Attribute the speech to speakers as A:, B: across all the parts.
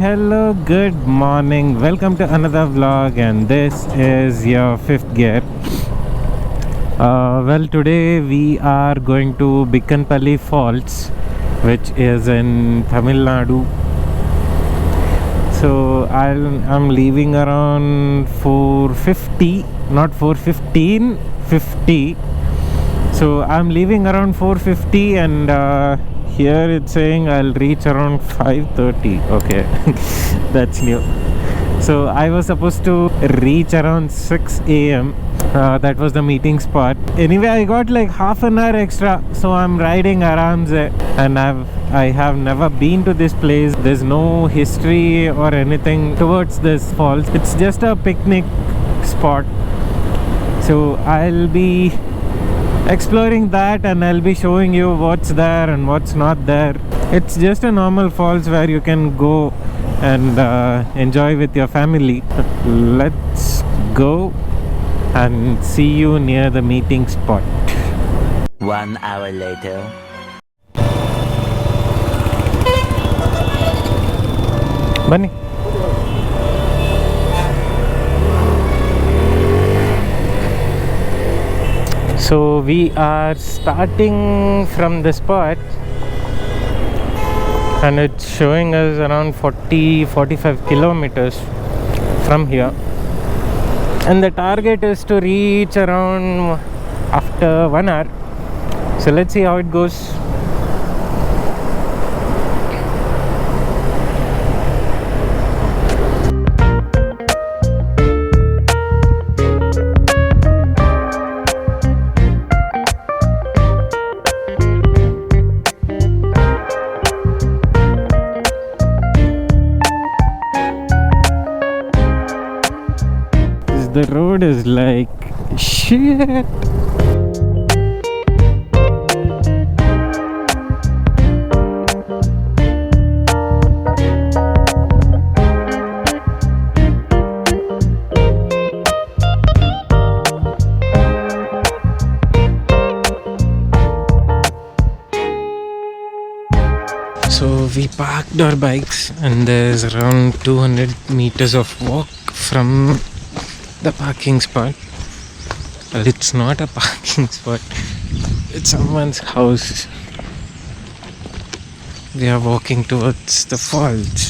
A: hello, good morning. Welcome to another vlog, and this is your fifth gear. Well, today we are going to Bikkanapalli Falls, which is in Tamil Nadu. So I'm leaving around 4:50, not 4:15, 50. So I'm leaving around 4:50, and here it's saying I'll reach around 5:30. Okay, that's new. So I was supposed to reach around 6 a.m. That was the meeting spot. Anyway, I got like half an hour extra, so I'm riding around, and I have never been to this place. There's no history or anything towards this falls. It's just a picnic spot. So I'll be exploring that, and I'll be showing you what's there and what's not there. It's just a normal falls where you can go and enjoy with your family. Let's go and see you near the meeting spot.
B: 1 hour later.
A: Bunny. So we are starting from the spot, and it's showing us around 40-45 kilometers from here, and the target is to reach around after 1 hour. So let's see how it goes. The road is like shit. So we parked our bikes, and there's around 200 meters of walk from the parking spot. Well, it's not a parking spot, it's someone's house. We are walking towards the falls.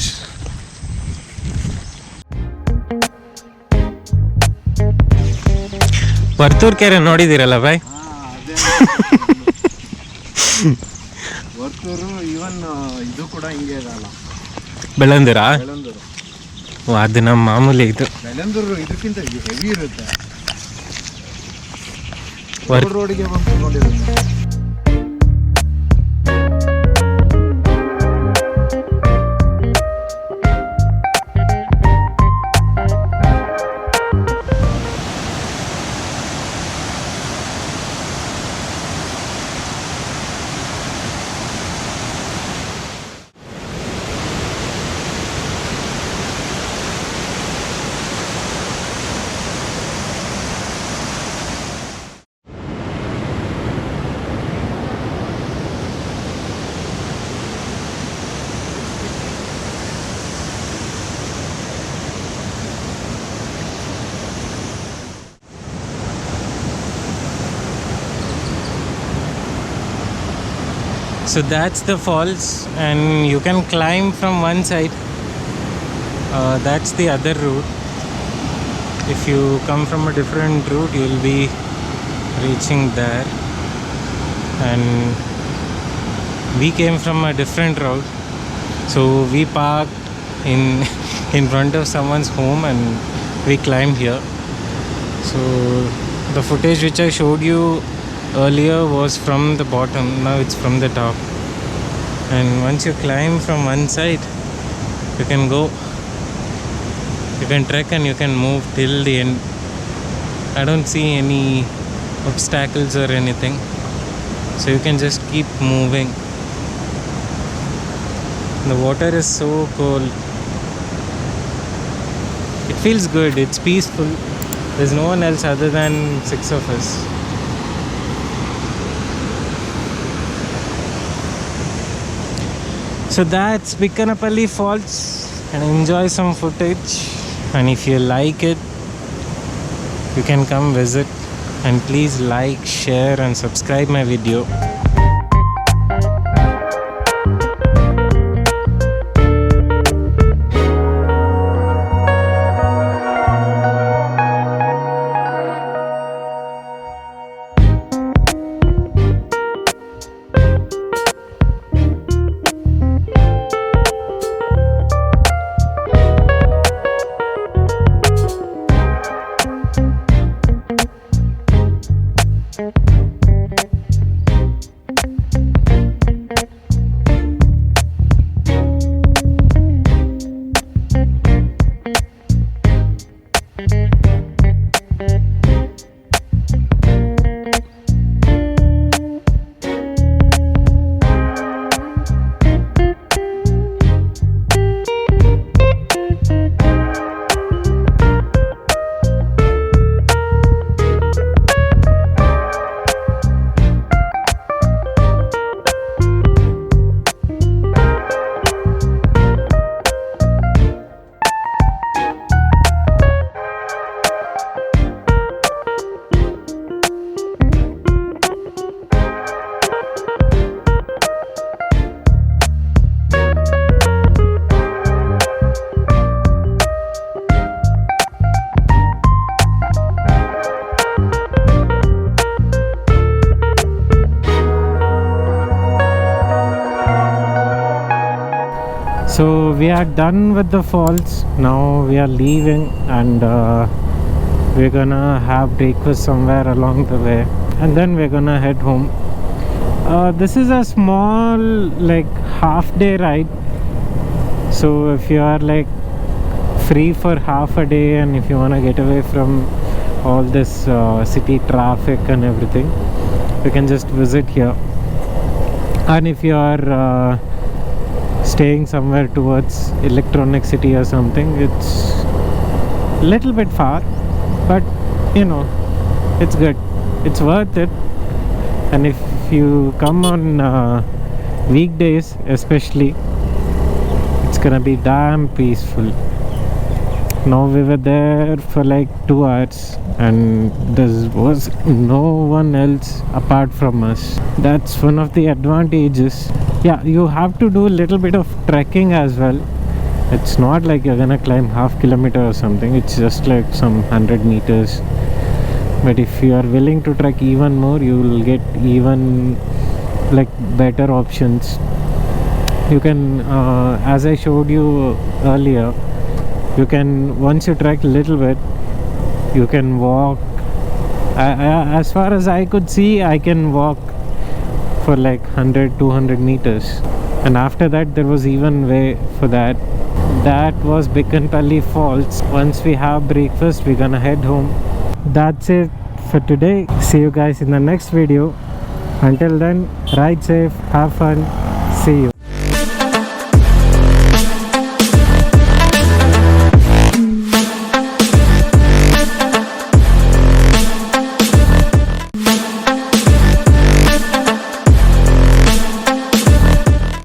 A: Varthur ಕೆರೆ ನೋಡಿದಿರಲ್ಲ ಬಾಯ್?
C: ವರ್ತೂರು ಇವನ್ ಇದು ಕೂಡ ಹಿಂಗೆ ಇದಲ್ಲ,
A: ಬೆಳ್ಳಂದೂರ.
C: ಬೆಳ್ಳಂದೂರು
A: ಅದು ನಮ್ಮ ಮಾಮೂಲಿ. ಇದು
C: ಬೆಳ್ಳಂದೂರು ಇದಕ್ಕಿಂತ ಹೆವಿ ಇರುತ್ತೆ,
A: ವರ್-
C: ರೋಡಿಗೆ ಬಂದು ನೋಡಿರುತ್ತೆ.
A: So that's the falls, and you can climb from one side. That's the other route. If you come from a different route, you'll be reaching there. And we came from a different route, so we parked in front of someone's home, and we climbed here. So the footage which I showed you earlier was from the bottom, now it's from the top. And once you climb from one side, you can go, you can trek, and you can move till the end. I don't see any obstacles or anything, so you can just keep moving. The water is so cold, it feels good, it's peaceful. There's no one else other than 6 of us. So that's Bikkanapalli Falls. and enjoy some footage. And if you like it, you can come visit, and please like, share and subscribe my video. So we are done with the falls. Now we are leaving, and we're gonna have breakfast somewhere along the way, and then we're gonna head home. This is a small like half-day ride, so if you are like free for half a day and if you want to get away from all this city traffic and everything, you can just visit here. And if you are staying somewhere towards Electronic City or something, it's a little bit far, but you know, it's good, it's worth it. And if you come on weekdays especially, it's gonna be damn peaceful. Now we were there for like 2 hours and there was no one else apart from us. That's one of the advantages. Yeah, you have to do a little bit of trekking as well. It's not like you're gonna climb half kilometer or something, it's just like some 100 meters. But if you are willing to trek even more, you will get even like better options. You can as I showed you earlier, you can, once you trek a little bit, you can walk. As far as I could see, I can walk for like 100-200 meters, and after that there was even way for that. That was Bikkanapalli Falls. Once we have breakfast, we're gonna head home. That's it for today. See you guys in the next video. Until then, ride safe, have fun, see you.